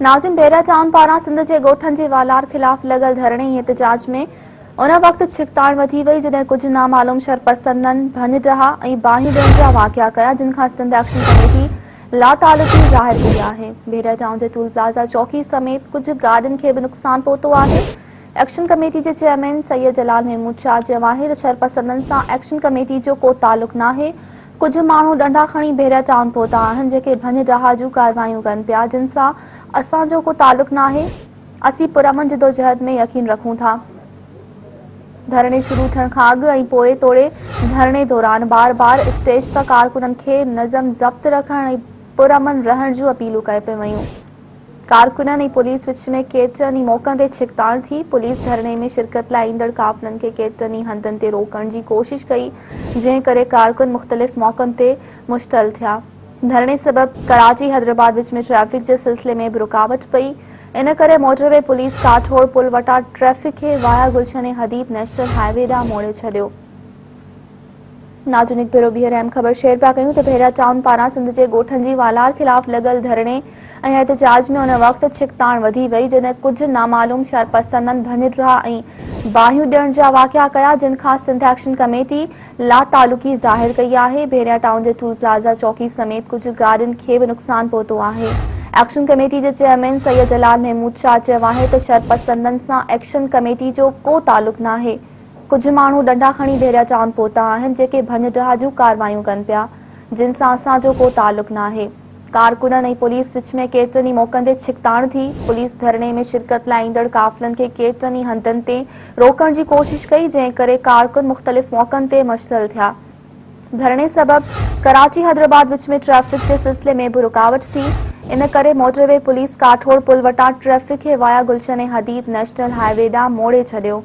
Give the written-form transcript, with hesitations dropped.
नाज़िम बेरा टाउन पारां सिंध जे ॻोठनि जे वालार ख़िलाफ़ लॻल धरणे ऐं एहतजाज में उन वक़्तु छिकताण वधी वई जॾहिं कुझु नामालूम शरपसंदनि भञ डहा ऐं बाहियूं ॾियण जा वाक़िया कया, जिन खां सिंध एक्शन कमेटी लातालुकी ज़ाहिर कई आहे। बेरा टाउन जे टूल प्लाज़ा चौकी समेत कुझु गाॾियुनि खे बि नुक़सान पहुतो आहे। एक्शन कमेटी जे चेयरमैन सैयद जलाल महमूद शाह चयो आहे त शरपसंदनि सां एक्शन कमेटी जो को तालुक़ नाहे। कुछ माण्हू डंडा खणी बेरा टाउन पहुता आहिनि जेके भञ डहा जूं कार्रवायूं कनि पिया, जिन सां असांजो को तालुक़ नाहे। असीं पुरअमन जिदोजहद में यकीन रखूं था। धरणे शुरू थियण खां अॻु ऐं पोइ तोड़े धरणे दौरान बार बार स्टेज त कारकुननि खे नज़म ज़ब्त रखण ऐं पुरअमन रहण जूं अपीलूं कए पियूं वयूं। कारकुननि ऐं पुलिस विच में केतिरनि ई मौक़नि ते छिकताण थी। पुलिस धरणे में शिरकत लाइ ईंदड़ काफ़िलनि खे केतिरनि ई हंधनि ते रोकण जी कोशिश कई, जंहिं करे कारकुन मुख़्तलिफ़ मौक़नि ते मुश्तल थिया। धरणे सबबि कराची हैदराबाद विच में ट्रैफ़िक जे सिलसिले में बि रुकावट पई। इन करे मोटरवे पुलिस काठोड़ पुल वटां ट्रैफ़िक खे वाया गुलशन हदीद नेशनल हाईवे ॾांहुं मोड़े छॾियो। नाज़ुनिक भेरो ॿीहर अहम ख़बर शेयर पिया कयूं त बेरा टाउन पारां सिंध जे ॻोठनि जी वालार ख़िलाफ़ लॻल धरणे ऐं एहतजाज में उन वक़्तु छिकताण वधी वई जॾहिं कुझु नामालूम शरपसंदनि भञ डहा ऐं बाहियूं ॾियण जा वाक़िया कया, जिन खां सिंध एक्शन कमेटी लातालुकी ज़ाहिर कई आहे। बेरा टाउन जे टूल प्लाज़ा चौकी समेत कुझु गाॾियुनि खे बि नुक़सान पहुतो आहे। एक्शन कमेटी जे चेयरमैन सैयद जलाल महमूद शाह चयो आहे त शरपसंदनि सां एक्शन कमेटी जो को तालुक़ नाहे। कुझु माण्हू डंडा खणी बेरा टाउन पहुता आहिनि जेके भञ डहा जूं कार्रवायूं कनि पिया, जिन सां असांजो को तालुक़ नाहे। कारकुननि ऐं पुलिस विच में केतिरनि ई मौक़नि ते छिकताण थी। पुलिस धरणे में शिरकत लाइ ईंदड़ काफ़िलनि खे केतिरनि ई हंधनि ते रोकण जी कोशिश कई, जंहिं करे कारकुन मुख़्तलिफ़ मौक़नि ते मुश्तल थिया। धरणे सबबि कराची हैदराबाद विच में ट्रैफ़िक जे सिलसिले में बि रुकावट थी। इन करे मोटरवे पुलिस काठोड़ पुल वटां ट्रैफ़िक खे वाया गुलशन हदीद नेशनल हाईवे ॾांहुं मोड़े छॾियो।